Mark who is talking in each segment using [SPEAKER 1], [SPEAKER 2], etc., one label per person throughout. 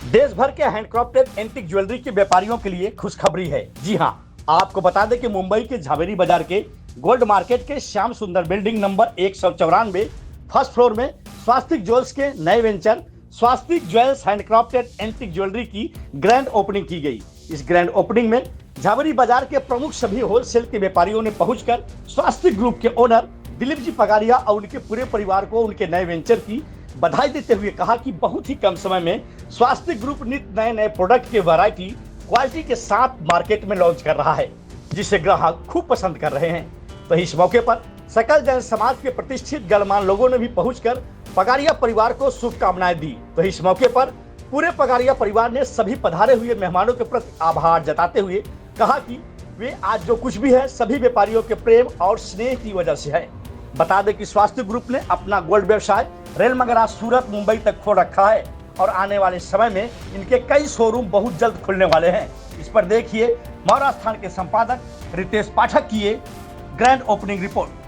[SPEAKER 1] देश भर के हैंडक्राफ्टेड एंटीक ज्वेलरी के व्यापारियों के लिए खुशखबरी है। जी हां, आपको बता दें कि मुंबई के झावेरी बाजार के गोल्ड मार्केट के श्याम सुंदर बिल्डिंग नंबर 194 फर्स्ट फ्लोर में स्वास्तिक ज्वेल्स के नए वेंचर स्वास्तिक ज्वेल्स हैंडक्राफ्टेड एंटीक ज्वेलरी की ग्रैंड ओपनिंग की गई। इस ग्रैंड ओपनिंग में झावेरी बाजार के प्रमुख सभी होलसेल के व्यापारियों ने पहुंचकर स्वास्तिक ग्रुप के ओनर दिलीप जी पगारिया और उनके पूरे परिवार को उनके नए वेंचर की बधाई देते हुए कहा कि बहुत ही कम समय में स्वास्तिक ग्रुप नित्य नए नए प्रोडक्ट के वैरायटी क्वालिटी के साथ मार्केट में लॉन्च कर रहा है, जिसे ग्राहक खूब पसंद कर रहे हैं। तो इस मौके पर सकल जन समाज के प्रतिष्ठित गणमान्य लोगों ने भी पहुंचकर पगारिया परिवार को शुभकामनाएं दी। तो इस मौके पर पूरे पगारिया परिवार ने सभी पधारे हुए मेहमानों के प्रति आभार जताते हुए कहा कि वे आज जो कुछ भी है सभी व्यापारियों के प्रेम और स्नेह की वजह से है। बता दें कि स्वास्थ्य ग्रुप ने अपना गोल्ड व्यवसाय रेल मगरा सूरत मुंबई तक खोल रखा है और आने वाले समय में इनके कई शोरूम बहुत जल्द खुलने वाले हैं। इस पर देखिए मौरा स्थान के संपादक रितेश पाठक की ये ग्रैंड ओपनिंग रिपोर्ट।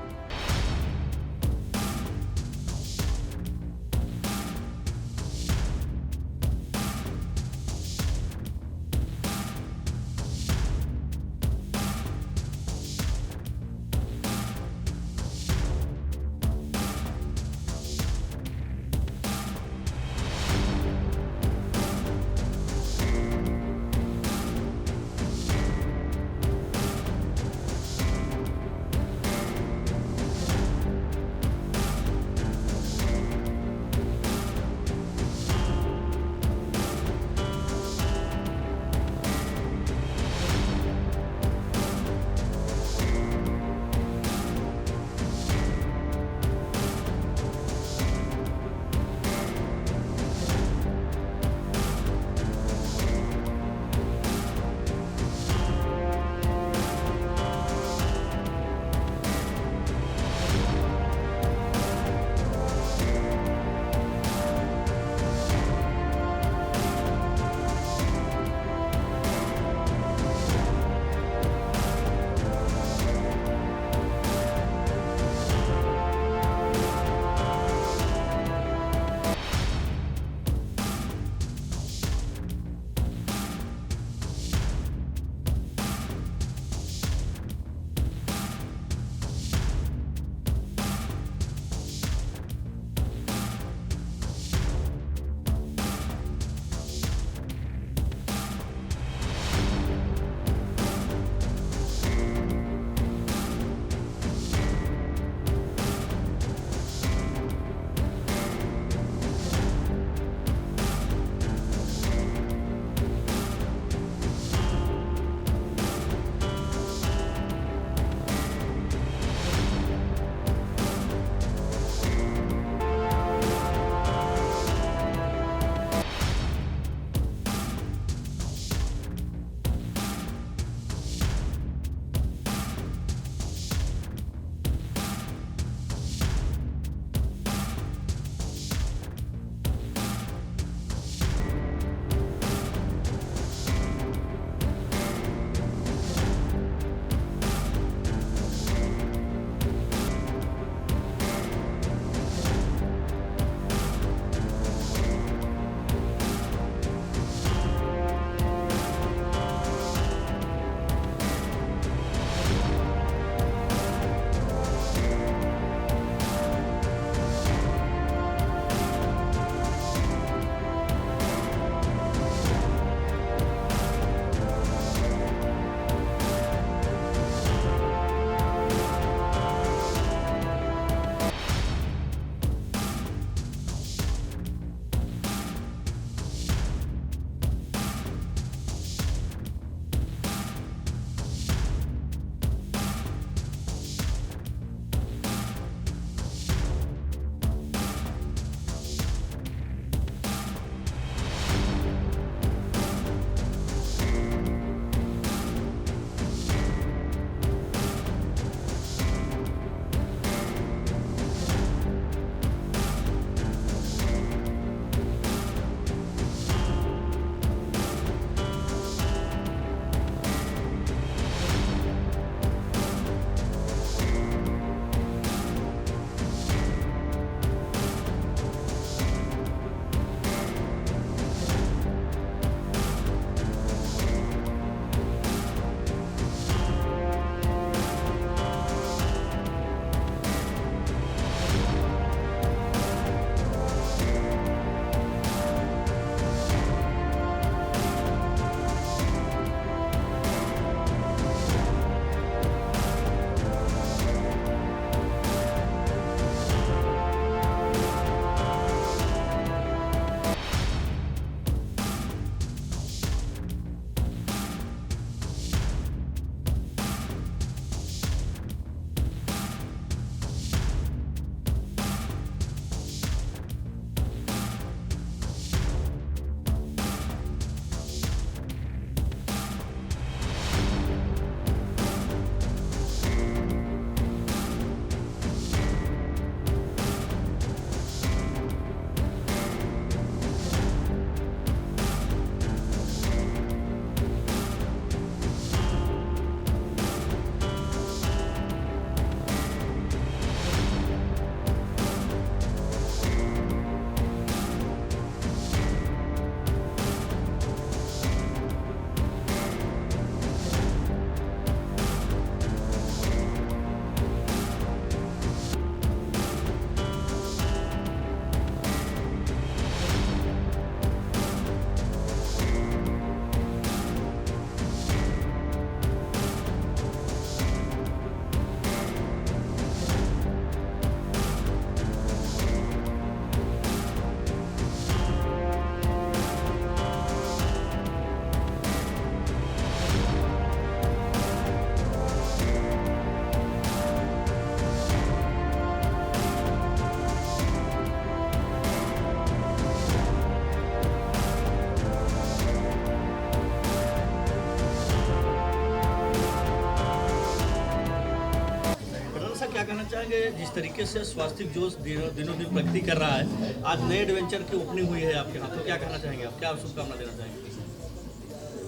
[SPEAKER 2] चाहेंगे जिस तरीके से स्वास्थ्य जोश दिनों दिन प्रगति कर रहा है, आज नए एडवेंचर की ओपनिंग हुई है आपके यहाँ, तो क्या कहना चाहेंगे आप, क्या शुभकामना देना चाहेंगे?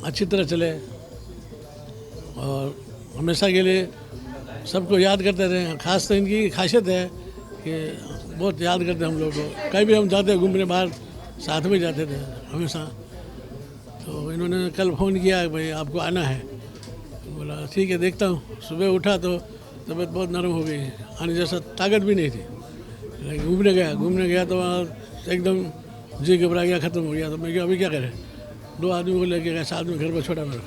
[SPEAKER 3] अच्छी तरह चले और हमेशा के लिए सबको याद करते रहे। खास तो इनकी खासियत है कि बहुत याद करते हैं हम लोग को। कहीं भी हम जाते हैं घूमने बाहर साथ में जाते थे हमेशा। तो इन्होंने कल फ़ोन किया भाई आपको आना है, बोला ठीक है देखता हूँ। सुबह उठा तो तबीयत बहुत नरम हो गई, आने जैसा ताकत भी नहीं थी। लेकिन घूमने गया तो वहाँ एकदम जी घबरा गया, ख़त्म हो गया। तो मैं क्या अभी क्या करें, 2 आदमी को लेके गया, साथ में घर पर छोड़ा मेरा,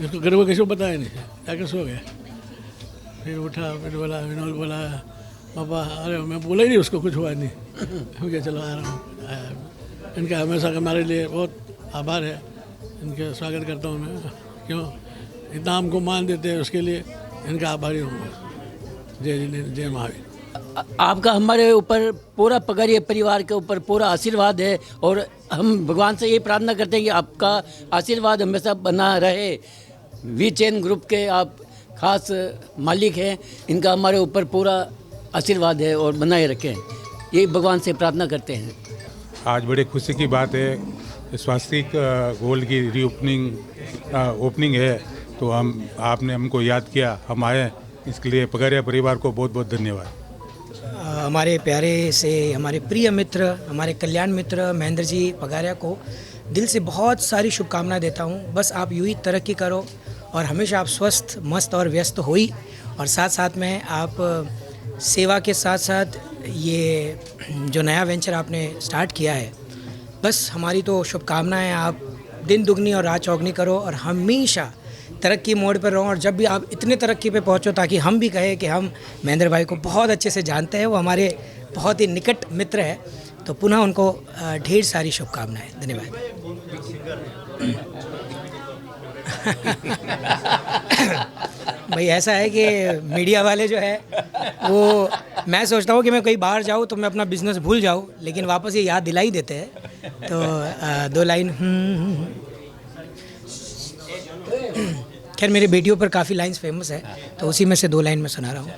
[SPEAKER 3] इसको घर पर किसी को बताया नहीं, जाकर सो गया। फिर उठा, फिर बोला विनोद बोला पापा, अरे मैं बोला ही नहीं उसको, कुछ हुआ नहीं। हम क्या चलो आ रहा हूँ। इनका हमेशा हमारे लिए बहुत आभार है, इनके स्वागत करता हूँ मैं। क्यों इतना हमको मान देते हैं, उसके लिए इनका आभारी हूँ। जय महावीर।
[SPEAKER 4] आपका हमारे ऊपर पूरा पगारिया परिवार के ऊपर पूरा आशीर्वाद है और हम भगवान से ये प्रार्थना करते हैं कि आपका आशीर्वाद हमेशा बना रहे। वी चेन ग्रुप के आप खास मालिक हैं, इनका हमारे ऊपर पूरा आशीर्वाद है और बनाए रखें, ये भगवान से प्रार्थना करते हैं।
[SPEAKER 5] आज बड़े खुशी की बात है, स्वास्तिक गोल्ड की ओपनिंग है, तो आपने हमको याद किया, हम आए, इसके लिए पगारिया परिवार को बहुत बहुत धन्यवाद।
[SPEAKER 6] हमारे प्यारे से हमारे प्रिय मित्र, हमारे कल्याण मित्र महेंद्र जी पगारिया को दिल से बहुत सारी शुभकामनाएं देता हूं। बस आप यूं ही तरक्की करो और हमेशा आप स्वस्थ, मस्त और व्यस्त हो ही, और साथ साथ में आप सेवा के साथ साथ ये जो नया वेंचर आपने स्टार्ट किया है, बस हमारी तो शुभकामनाएं, आप दिन दुगनी और रात चौगनी करो और हमेशा तरक्की मोड़ पर रहो। और जब भी आप इतने तरक्की पे पहुंचो ताकि हम भी कहें कि हम महेंद्र भाई को बहुत अच्छे से जानते हैं, वो हमारे बहुत ही निकट मित्र है। तो पुनः उनको ढेर सारी शुभकामनाएं, धन्यवाद। भाई ऐसा है कि मीडिया वाले जो है वो, मैं सोचता हूँ कि मैं कहीं बाहर जाऊँ तो मैं अपना बिजनेस भूल जाऊँ, लेकिन वापस ये याद दिला ही देते हैं। तो 2 लाइन खैर मेरे बेटियों पर काफ़ी लाइंस फेमस है, तो उसी में से 2 लाइन में सुना रहा हूँ।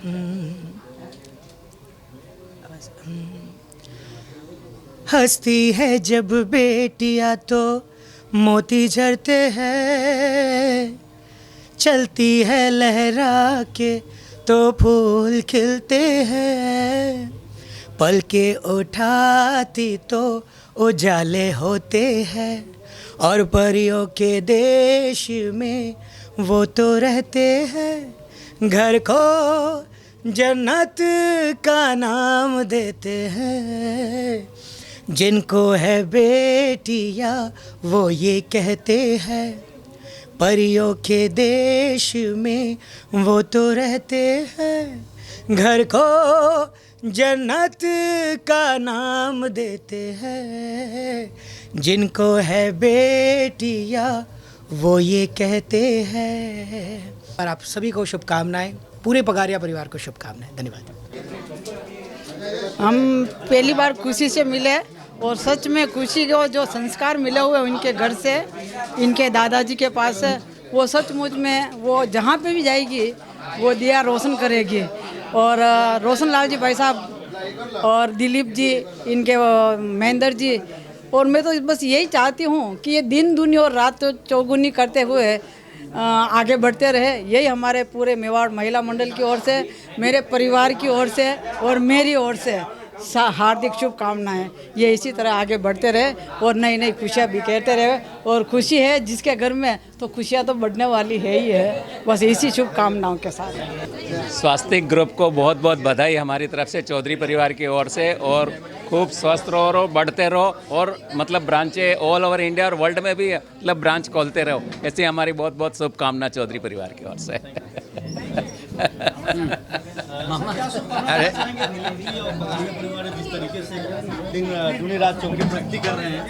[SPEAKER 6] हंसती है जब बेटियाँ तो मोती झरते हैं, चलती है लहरा के तो फूल खिलते हैं, पल के उठाती तो उजाले होते हैं, और परियों के देश में वो तो रहते हैं, घर को जन्नत का नाम देते हैं, जिनको है बेटियाँ वो ये कहते हैं, परियों के देश में वो तो रहते हैं, घर को जन्नत का नाम देते हैं, जिनको है बेटियाँ वो ये कहते हैं। और आप सभी को शुभकामनाएं, पूरे पगारिया परिवार को शुभकामनाएं, धन्यवाद।
[SPEAKER 7] हम पहली बार खुशी से मिले और सच में खुशी को जो संस्कार मिले हुए उनके घर से, इनके दादाजी के पास से, वो सचमुच में वो जहाँ पे भी जाएगी वो दिया रोशन करेगी। और रोशन लाल जी भाई साहब और दिलीप जी, इनके महेंद्र जी, और मैं तो बस यही चाहती हूँ कि ये दिन दुनी और रात चौगुनी करते हुए आगे बढ़ते रहे। यही हमारे पूरे मेवाड़ महिला मंडल की ओर से, मेरे परिवार की ओर से और मेरी ओर से हार्दिक शुभकामनाएं। ये इसी तरह आगे बढ़ते रहे और नई नई खुशियाँ बिखेरते रहे। और खुशी है जिसके घर में, तो खुशियाँ तो बढ़ने वाली है ही है। बस इसी शुभकामनाओं के साथ
[SPEAKER 8] स्वास्तिक ग्रुप को बहुत बहुत बधाई हमारी तरफ से, चौधरी परिवार की ओर से। और खूब स्वस्थ रहो, बढ़ते रहो, और मतलब ब्रांचें ऑल ओवर इंडिया और वर्ल्ड में भी मतलब ब्रांच खोलते रहो। ऐसी हमारी बहुत बहुत शुभकामना चौधरी परिवार की ओर से।
[SPEAKER 2] अरे जिस तरीके से दिन रात चौगनी प्रगति कर रहे हैं,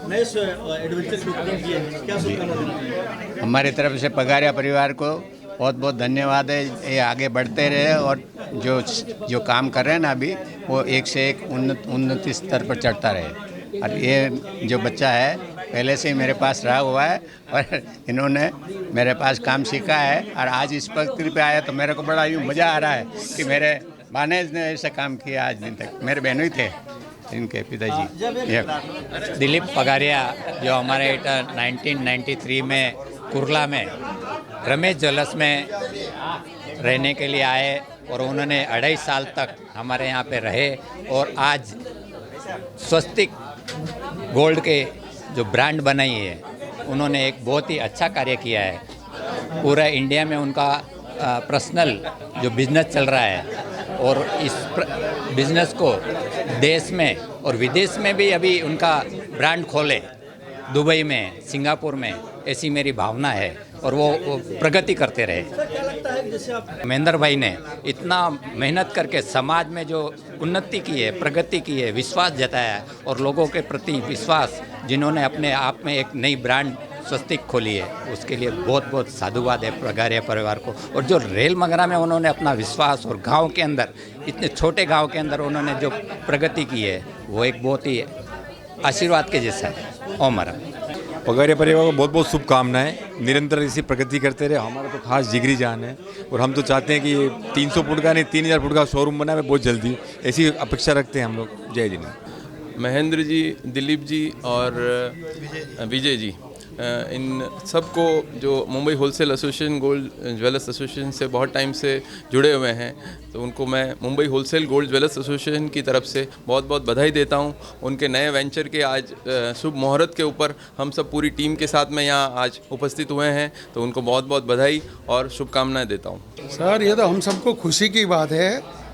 [SPEAKER 2] नए एडवेंचर की ओपनिंग किए हैं, क्या शुभकामना देना चाहिए?
[SPEAKER 9] हमारी तरफ से पगारिया परिवार को बहुत बहुत धन्यवाद है। ये आगे बढ़ते रहे और जो काम कर रहे हैं ना अभी, वो एक से एक उन्नति स्तर पर चढ़ता रहे। और ये जो बच्चा है पहले से ही मेरे पास रहा हुआ है और इन्होंने मेरे पास काम सीखा है, और आज इस पक्ति पे आया तो मेरे को बड़ा यूँ मज़ा आ रहा है कि मेरे भानेज ने ऐसा काम किया आज दिन तक, मेरे बहनों ही थे इनके पिताजी। दिलीप पगारिया जो हमारे 1993 में कुरला में रमेश ज्वेलर्स में रहने के लिए आए और उन्होंने 2.5 साल तक हमारे यहाँ पे रहे और आज स्वस्तिक गोल्ड के जो ब्रांड बनाई है उन्होंने एक बहुत ही अच्छा कार्य किया है। पूरा इंडिया में उनका पर्सनल जो बिजनेस चल रहा है और इस बिजनेस को देश में और विदेश में भी अभी उनका ब्रांड खोले, दुबई में, सिंगापुर में, ऐसी मेरी भावना है और वो प्रगति करते रहे। महेंद्र भाई ने इतना मेहनत करके समाज में जो उन्नति की है, प्रगति की है, विश्वास जताया है और लोगों के प्रति विश्वास जिन्होंने अपने आप में एक नई ब्रांड स्वस्तिक खोली है, उसके लिए बहुत बहुत साधुवाद है पगारिया परिवार को। और जो रेल मगरा में उन्होंने अपना विश्वास और गांव के अंदर, इतने छोटे गांव के अंदर उन्होंने जो प्रगति की है वो एक बहुत ही आशीर्वाद के जैसा है। ओमरा
[SPEAKER 10] पगारिया परिवार को बहुत बहुत शुभकामनाएं, निरंतर इसी प्रगति करते रहे। हमारा तो खास जिगरी जान है और हम तो चाहते हैं कि 300 फुट का नहीं 3000 फुट का शोरूम बनाए बहुत जल्दी, ऐसी अपेक्षा रखते हैं हम लोग। जय जिनेंद्र।
[SPEAKER 11] महेंद्र जी, दिलीप जी और विजय जी, इन सबको जो Mumbai wholesale association, gold jewellers association से बहुत टाइम से जुड़े हुए हैं, तो उनको मैं Mumbai wholesale gold jewellers association की तरफ से बहुत बहुत बधाई देता हूं। उनके नए वेंचर के आज शुभ मुहूर्त के ऊपर हम सब पूरी टीम के साथ में यहाँ आज उपस्थित हुए हैं, तो उनको बहुत बहुत बधाई और शुभकामनाएं देता हूँ।
[SPEAKER 12] सर, ये तो हम सबको खुशी की बात है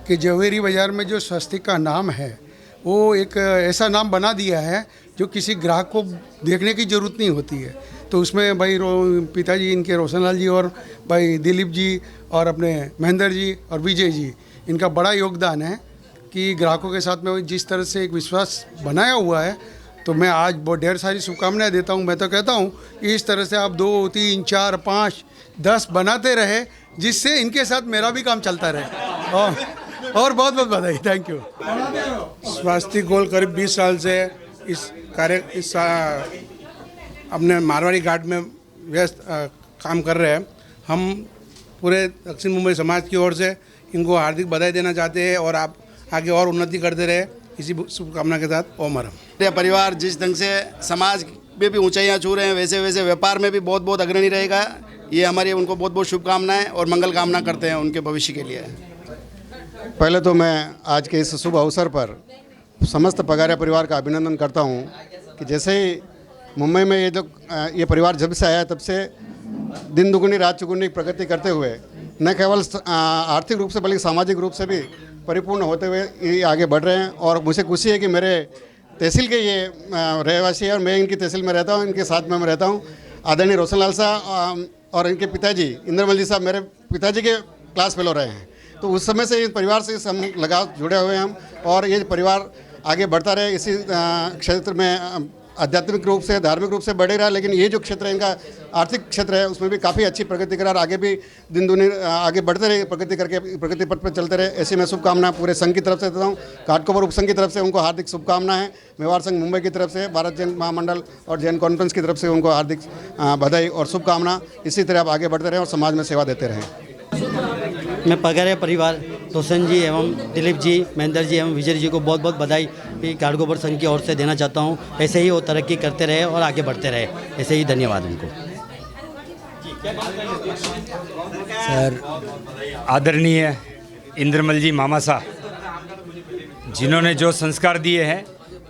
[SPEAKER 12] कि जवेरी बाज़ार में जो स्वस्तिक का नाम है वो एक ऐसा नाम बना दिया है जो किसी ग्राहक को देखने की ज़रूरत नहीं होती है। तो उसमें भाई पिताजी इनके रोशनलाल जी और भाई दिलीप जी और अपने महेंद्र जी और विजय जी, इनका बड़ा योगदान है कि ग्राहकों के साथ में जिस तरह से एक विश्वास बनाया हुआ है। तो मैं आज बहुत ढेर सारी शुभकामनाएं देता हूं। मैं तो कहता हूं कि इस तरह से आप 2, 3, 4, 5, 10 बनाते रहे, जिससे इनके साथ मेरा भी काम चलता रहे। और बहुत बहुत बधाई। Thank you.
[SPEAKER 13] स्वस्तिक गोल्ड करीब 20 साल से इस अपने मारवाड़ी घाट में व्यस्त काम कर रहे हैं। हम पूरे दक्षिण मुंबई समाज की ओर से इनको हार्दिक बधाई देना चाहते हैं और आप आगे और उन्नति करते रहे, इसी शुभकामना के साथ। ओमर
[SPEAKER 2] परिवार जिस ढंग से समाज में भी ऊंचाइयां छू रहे हैं, वैसे वैसे व्यापार में भी बहुत बहुत अग्रणी रहेगा। ये हमारी उनको बहुत बहुत शुभकामनाएं और मंगल कामना करते हैं उनके भविष्य के लिए।
[SPEAKER 14] पहले तो मैं आज के इस शुभ अवसर पर समस्त पगारिया परिवार का अभिनंदन करता हूं कि जैसे ही मुंबई में ये परिवार जब से आया तब से दिन दुगुनी रात चौगुनी प्रगति करते हुए न केवल आर्थिक रूप से बल्कि सामाजिक रूप से भी परिपूर्ण होते हुए ये आगे बढ़ रहे हैं। और मुझे खुशी है कि मेरे तहसील के ये रहवासी हैं और मैं इनकी तहसील में रहता हूँ, इनके साथ में मैं रहता हूँ। आदरणीय रोशनलाल साहब और इनके पिताजी इंद्रमल जी साहब मेरे पिताजी के क्लास फेलो रहे हैं, तो उस समय से इस परिवार से हम लगाव जुड़े हुए हैं हम। और ये परिवार आगे बढ़ता रहे, इसी क्षेत्र में आध्यात्मिक रूप से, धार्मिक रूप से बढ़े रहा। लेकिन ये जो क्षेत्र है इनका आर्थिक क्षेत्र है, उसमें भी काफ़ी अच्छी प्रगति करा और आगे भी दिन दुनी आगे बढ़ते रहे, प्रगति करके प्रगति पथ पर चलते रहे। ऐसी मैं शुभकामना पूरे संघ की तरफ से देता हूँ। घाटकोपर उपसंघ की तरफ से उनको हार्दिक शुभकामना है। मेवाड़ संघ मुंबई की तरफ से, भारत जैन महामंडल और जैन कॉन्फ्रेंस की तरफ से उनको हार्दिक बधाई और शुभकामना। इसी तरह आप आगे बढ़ते रहें और समाज में सेवा देते रहें।
[SPEAKER 15] मैं पगारिया परिवार रोशन जी एवं दिलीप जी, महेंद्र जी एवं विजय जी को बहुत बहुत बधाई घाटकोपर संघ की ओर से देना चाहता हूं। ऐसे ही वो तरक्की करते रहे और आगे बढ़ते रहे, ऐसे ही धन्यवाद उनको।
[SPEAKER 16] सर, आदरणीय इंद्रमल जी मामा साहब, जिन्होंने जो संस्कार दिए हैं,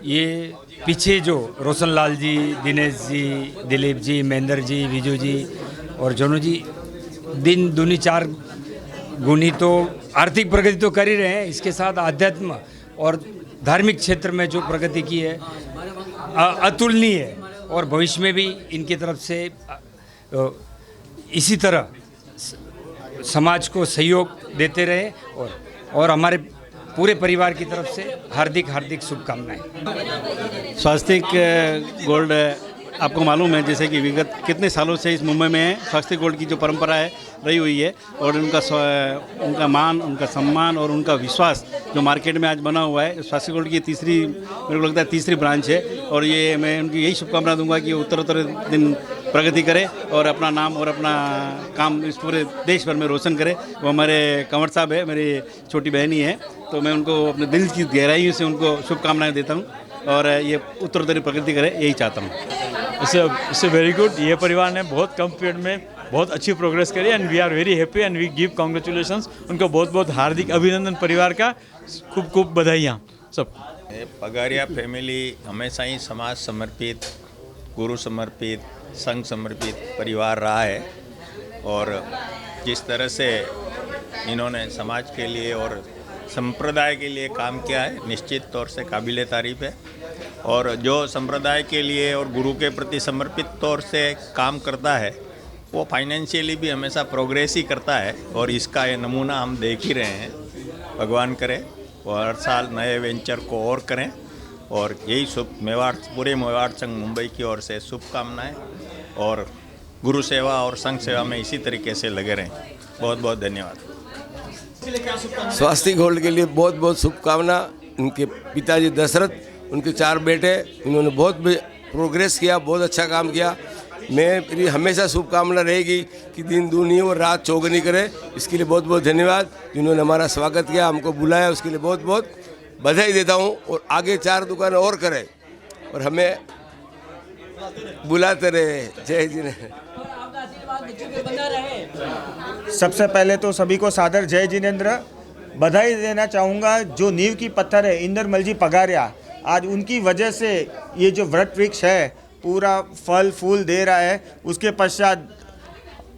[SPEAKER 16] ये पीछे जो रोशनलाल जी, दिनेश जी, दिलीप जी, महेंद्र जी, विजू जी और जोनू जी दिन दूनी चार गुनी तो आर्थिक प्रगति तो कर ही रहे हैं, इसके साथ आध्यात्म और धार्मिक क्षेत्र में जो प्रगति की है अतुलनीय है। और भविष्य में भी इनकी तरफ से इसी तरह समाज को सहयोग देते रहे और हमारे पूरे परिवार की तरफ से हार्दिक हार्दिक शुभकामनाएं।
[SPEAKER 17] स्वस्तिक गोल्ड आपको मालूम है जैसे कि विगत कितने सालों से इस मुंबई में स्वस्तिक गोल्ड की जो परंपरा है रही हुई है और उनका मान, उनका सम्मान और उनका विश्वास जो मार्केट में आज बना हुआ है। स्वस्तिक गोल्ड की मेरे को लगता है तीसरी ब्रांच है और ये मैं उनकी यही शुभकामना दूंगा कि उत्तरोत्तर दिन प्रगति करे और अपना नाम और अपना काम इस पूरे देश भर में रोशन करे। वो हमारे कंवर साहब है, मेरी छोटी बहनी है, तो मैं उनको अपने दिल की गहराइयों से उनको शुभकामनाएं देता हूँ और ये उत्तरोत्तर प्रगति करे, यही चाहता हूँ।
[SPEAKER 18] इससे वेरी गुड। ये परिवार ने बहुत कम पीरियड में बहुत अच्छी प्रोग्रेस करी and we are very happy and we give congratulations. उनको बहुत बहुत हार्दिक अभिनंदन, परिवार का खूब खूब बधाइयाँ सब।
[SPEAKER 19] पगारिया फैमिली हमेशा ही समाज समर्पित, गुरु समर्पित, संघ समर्पित परिवार रहा है और जिस तरह से इन्होंने समाज के लिए और संप्रदाय के लिए काम किया है, निश्चित तौर से काबिल तारीफ है। और जो संप्रदाय के लिए और गुरु के प्रति समर्पित तौर से काम करता है वो फाइनेंशियली भी हमेशा प्रोग्रेस ही करता है और इसका ये नमूना हम देख ही रहे हैं। भगवान करे वो हर साल नए वेंचर को और करें और यही शुभ पूरे मेवाड़ संघ मुंबई की ओर से शुभकामनाएं और गुरु सेवा और संघ सेवा में इसी तरीके से लगे रहें। बहुत बहुत धन्यवाद।
[SPEAKER 20] स्वास्तिक गोल्ड के लिए बहुत बहुत शुभकामना। उनके पिताजी दशरथ, उनके 4 बेटे, इन्होंने बहुत प्रोग्रेस किया, बहुत अच्छा काम किया। मेरी हमेशा शुभकामना रहेगी कि दिन दूनी और रात चौगनी करे। इसके लिए बहुत बहुत धन्यवाद। जिन्होंने हमारा स्वागत किया, हमको बुलाया, उसके लिए बहुत बहुत बधाई देता हूँ और आगे 4 दुकानें और करें और हमें बुलाते रहे। जय जिनेंद्र।
[SPEAKER 21] सबसे पहले तो सभी को सादर जय जिनेंद्र। बधाई देना चाहूँगा जो नींव की पत्थर है इंद्रमल जी पगारिया, आज उनकी वजह से ये जो वृक्ष वृक्ष है पूरा फल फूल दे रहा है। उसके पश्चात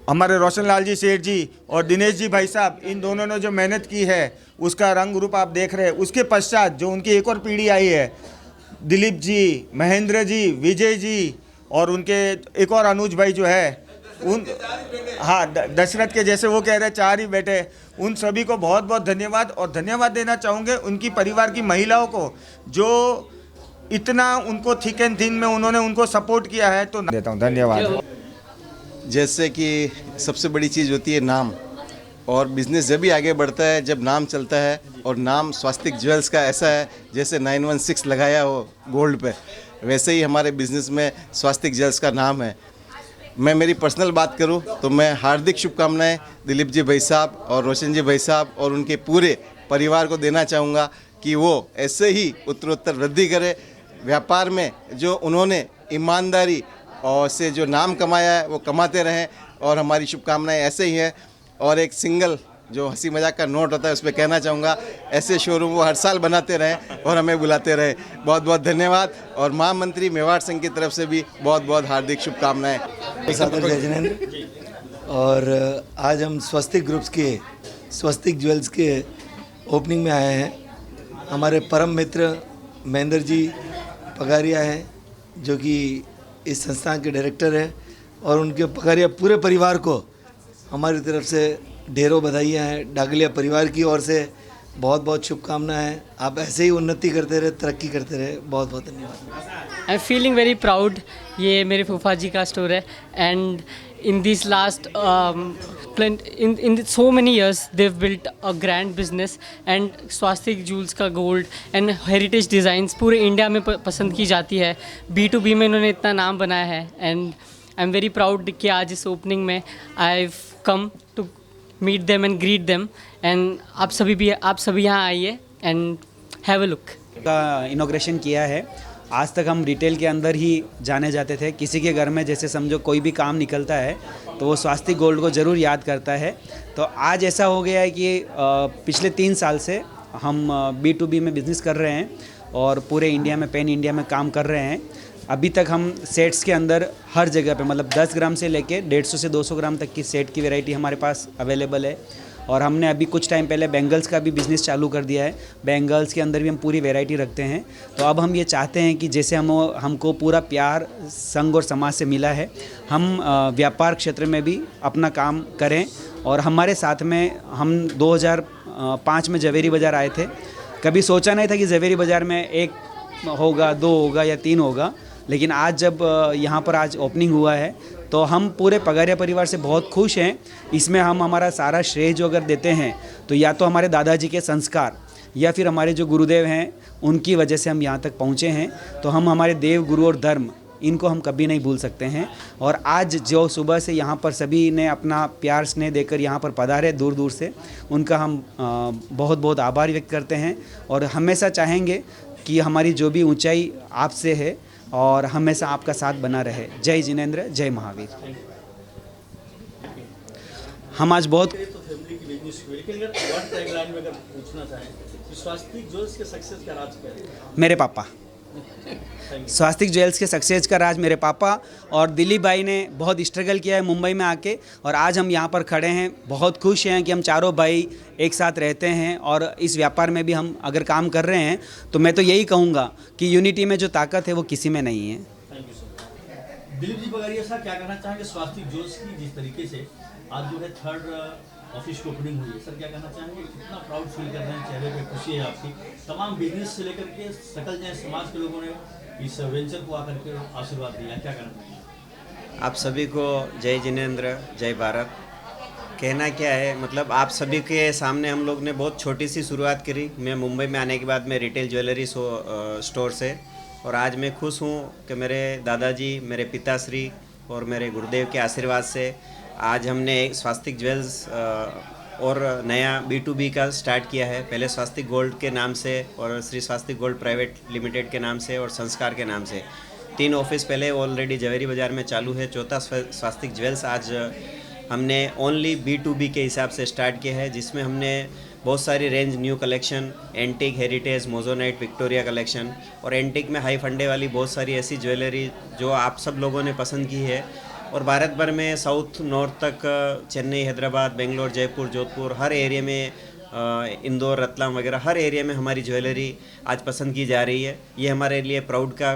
[SPEAKER 21] हमारे रोशन लाल जी सेठ जी और दिनेश जी भाई साहब, इन दोनों ने जो मेहनत की है उसका रंग रूप आप देख रहे हैं। उसके पश्चात जो उनकी एक और पीढ़ी आई है, दिलीप जी, महेंद्र जी, विजय जी और उनके एक और अनुज भाई जो है उन, हाँ, दशरथ के जैसे वो कह रहे 4 ही बेटे, उन सभी को बहुत बहुत धन्यवाद। और धन्यवाद देना चाहूँगे उनकी परिवार की महिलाओं को जो इतना उनको थिक एंड थिन में उन्होंने उनको सपोर्ट किया है, तो देता हूँ। धन्यवाद।
[SPEAKER 22] जैसे कि सबसे बड़ी चीज़ होती है नाम, और बिज़नेस जब भी आगे बढ़ता है जब नाम चलता है, और नाम स्वास्तिक ज्वेल्स का ऐसा है जैसे 916 लगाया हो गोल्ड पे, वैसे ही हमारे बिज़नेस में स्वास्तिक ज्वेल्स का नाम है। मैं मेरी पर्सनल बात करूं तो मैं हार्दिक शुभकामनाएं दिलीप जी भाई साहब और रोशन जी भाई साहब और उनके पूरे परिवार को देना चाहूँगा कि वो ऐसे ही उत्तरोत्तर वृद्धि करे। व्यापार में जो उन्होंने ईमानदारी और से जो नाम कमाया है वो कमाते रहें और हमारी शुभकामनाएं ऐसे ही हैं। और एक सिंगल जो हंसी मजाक का नोट होता है उस पर कहना चाहूँगा, ऐसे शोरूम वो हर साल बनाते रहें और हमें बुलाते रहें। बहुत बहुत धन्यवाद। और महामंत्री मेवाड़ संघ की तरफ से भी बहुत बहुत हार्दिक शुभकामनाएं।
[SPEAKER 23] सादर जय जिनेंद्र। और आज हम स्वस्तिक ग्रुप्स के स्वस्तिक ज्वेल्स के ओपनिंग में आए हैं। हमारे परम मित्र महेंद्र जी पगारिया हैं जो कि इस संस्थान के डायरेक्टर हैं, और उनके पगारिया पूरे परिवार को हमारी तरफ से ढेरों बधाइयाँ हैं। डागलिया परिवार की ओर से बहुत बहुत शुभकामनाएं हैं। आप ऐसे ही उन्नति करते रहे, तरक्की करते रहे। बहुत बहुत धन्यवाद।
[SPEAKER 24] I am feeling very proud. ये मेरे फूफा जी का स्टोर है and in these last in so many years they've built a grand business and Swastik jewels का गोल्ड एंड हेरिटेज डिज़ाइंस पूरे इंडिया में पसंद की जाती है। B2B में इन्होंने इतना नाम बनाया है and I am very proud कि आज इस ओपनिंग में I have come to meet them and greet them and आप सभी यहाँ आइए एंड हैव अ लुक।
[SPEAKER 25] का इनॉग्रेशन किया है। आज तक हम रिटेल के अंदर ही जाने जाते थे। किसी के घर में जैसे समझो कोई भी काम निकलता है तो वो स्वास्तिक गोल्ड को ज़रूर याद करता है। तो आज ऐसा हो गया है कि पिछले 3 साल से हम B2B में बिज़नेस कर रहे हैं और पूरे इंडिया में, पैन इंडिया में काम कर रहे हैं। अभी तक हम सेट्स के अंदर हर जगह पे मतलब 10 ग्राम से लेके 150 से 200 ग्राम तक की सेट की वैरायटी हमारे पास अवेलेबल है। और हमने अभी कुछ टाइम पहले बैंगल्स का भी बिज़नेस चालू कर दिया है। बैंगल्स के अंदर भी हम पूरी वैरायटी रखते हैं। तो अब हम ये चाहते हैं कि जैसे हमको पूरा प्यार संघ और समाज से मिला है, हम व्यापार क्षेत्र में भी अपना काम करें। और हमारे साथ में हम 2005 में जवेरी बाज़ार आए थे। कभी सोचा नहीं था कि जवेरी बाज़ार में 1 होगा, 2 होगा या 3 होगा, लेकिन आज जब यहाँ पर आज ओपनिंग हुआ है तो हम पूरे पगारिया परिवार से बहुत खुश हैं। इसमें हम हमारा सारा श्रेय जो अगर देते हैं तो या तो हमारे दादाजी के संस्कार या फिर हमारे जो गुरुदेव हैं उनकी वजह से हम यहाँ तक पहुँचे हैं। तो हम हमारे देव, गुरु और धर्म इनको हम कभी नहीं भूल सकते हैं। और आज जो सुबह से यहाँ पर सभी ने अपना प्यार स्नेह देकर यहाँ पर पधारे दूर दूर से, उनका हम बहुत बहुत आभार व्यक्त करते हैं और हमेशा चाहेंगे कि हमारी जो भी ऊंचाई आपसे है और हमेशा आपका साथ बना रहे। जय जिनेंद्र, जय महावीर। हम आज बहुत
[SPEAKER 2] फैमिली की बिजनेस हुई, लेकिन अगर वन टैगलाइन में अगर पूछना चाहें तो स्वास्तिक ज्वेल्स के सक्सेस का राज क्या है?
[SPEAKER 25] मेरे पापा। स्वास्तिक ज्वेल्स के सक्सेस का राज मेरे पापा और दिलीप भाई ने बहुत स्ट्रगल किया है मुंबई में आके, और आज हम यहाँ पर खड़े हैं। बहुत खुश हैं कि हम चारों भाई एक साथ रहते हैं और इस व्यापार में भी हम अगर काम कर रहे हैं तो मैं तो यही कहूँगा कि यूनिटी में जो ताकत है वो किसी में नहीं है।
[SPEAKER 2] Thank you sir. Dilip ji Pagaria साहब, क्या कहना चाहेंगे स्वास्तिक ज्वेल्स की जिस तरीके से आज जो है 3rd ऑफिस की ओपनिंग हुई है, सर क्या कहना चाहेंगे? कितना प्राउड फील कर रहे हैं, चेहरे पे खुशी है आपकी? तमाम बिजनेस से लेकर के सकल जैन समाज के लोगों ने इस वेंचर को आकर के आशीर्वाद दिया, क्या कहना चाहेंगे?
[SPEAKER 1] आप सभी को जय जिनेंद्र, जय भारत। कहना क्या है, मतलब आप सभी के सामने हम लोग ने बहुत छोटी सी शुरुआत करी। मैं मुंबई में आने के बाद मैं रिटेल ज्वेलरी स्टोर से, और आज मैं खुश हूँ कि मेरे दादाजी, मेरे पिताश्री और मेरे गुरुदेव के आशीर्वाद से आज हमने एक स्वास्तिक ज्वेल्स और नया B2B का स्टार्ट किया है। पहले स्वास्तिक गोल्ड के नाम से और श्री स्वास्तिक गोल्ड प्राइवेट लिमिटेड के नाम से और संस्कार के नाम से 3 ऑफिस पहले ऑलरेडी जवेरी बाज़ार में चालू है। चौथा स्वास्तिक ज्वेल्स आज हमने ओनली B2B के हिसाब से स्टार्ट किया है, जिसमें हमने बहुत सारी range new collection, antique, heritage, moissanite, Victoria collection और एंटिक में हाई फंडे वाली बहुत सारी ऐसी ज्वेलरी जो आप सब लोगों ने पसंद की है। और भारत भर में साउथ नॉर्थ तक, चेन्नई, हैदराबाद, बेंगलोर, जयपुर, जोधपुर, हर एरिया में, इंदौर, रतलाम वगैरह हर एरिया में हमारी ज्वेलरी आज पसंद की जा रही है। ये हमारे लिए प्राउड का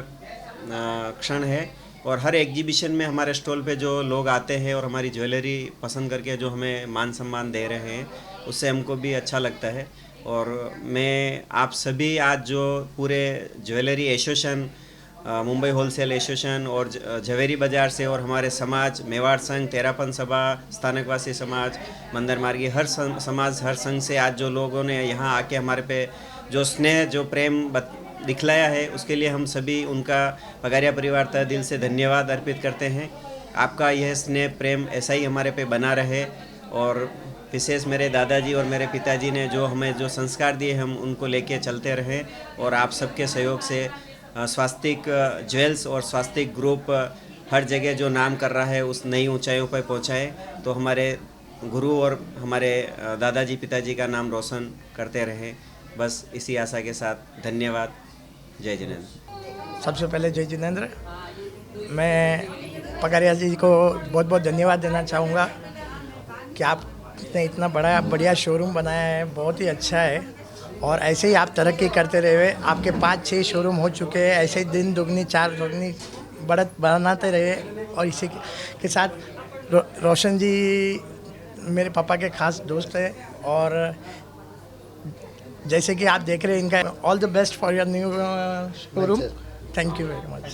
[SPEAKER 1] क्षण है। और हर एग्जीबिशन में हमारे स्टॉल पे जो लोग आते हैं और हमारी ज्वेलरी पसंद करके जो हमें मान सम्मान दे रहे हैं, उससे हमको भी अच्छा लगता है। और मैं आप सभी आज जो पूरे jewellery association, Mumbai wholesale association और जवेरी बाज़ार से और हमारे समाज, मेवाड़ संघ, तेरापन सभा, स्थानकवासी समाज, मंदिर मार्गी, हर समाज, हर संघ से आज जो लोगों ने यहाँ आके हमारे पे जो स्नेह, जो प्रेम दिखलाया है, उसके लिए हम सभी उनका पगारिया परिवार तहे दिल से धन्यवाद अर्पित करते हैं। आपका यह स्नेह प्रेम ऐसा ही हमारे पे बना रहे। और विशेष मेरे दादाजी और मेरे पिताजी ने जो हमें जो संस्कार दिए, हम उनको लेके चलते रहें। और आप सबके सहयोग से स्वास्तिक ज्वेल्स और स्वास्तिक ग्रुप हर जगह जो नाम कर रहा है उस नई ऊंचाइयों पर पहुंचाए, तो हमारे गुरु और हमारे दादाजी पिताजी का नाम रोशन करते रहें। बस इसी आशा के साथ धन्यवाद। जय जिनेंद्र।
[SPEAKER 3] सबसे पहले जय जिनेंद्र। मैं पगारिया जी को बहुत बहुत धन्यवाद देना चाहूँगा कि आपने इतना बढ़िया शोरूम बनाया है, बहुत ही अच्छा है। और ऐसे ही आप तरक्की करते रहे। आपके 5-6 शोरूम हो चुके हैं, ऐसे ही दिन दुगनी 4 दुगनी बढ़त बनाते रहे। और इसी के साथ रोशन जी मेरे पापा के खास दोस्त हैं। और जैसे कि आप देख रहे हैं, इनका all the best for your new showroom. Thank you very much.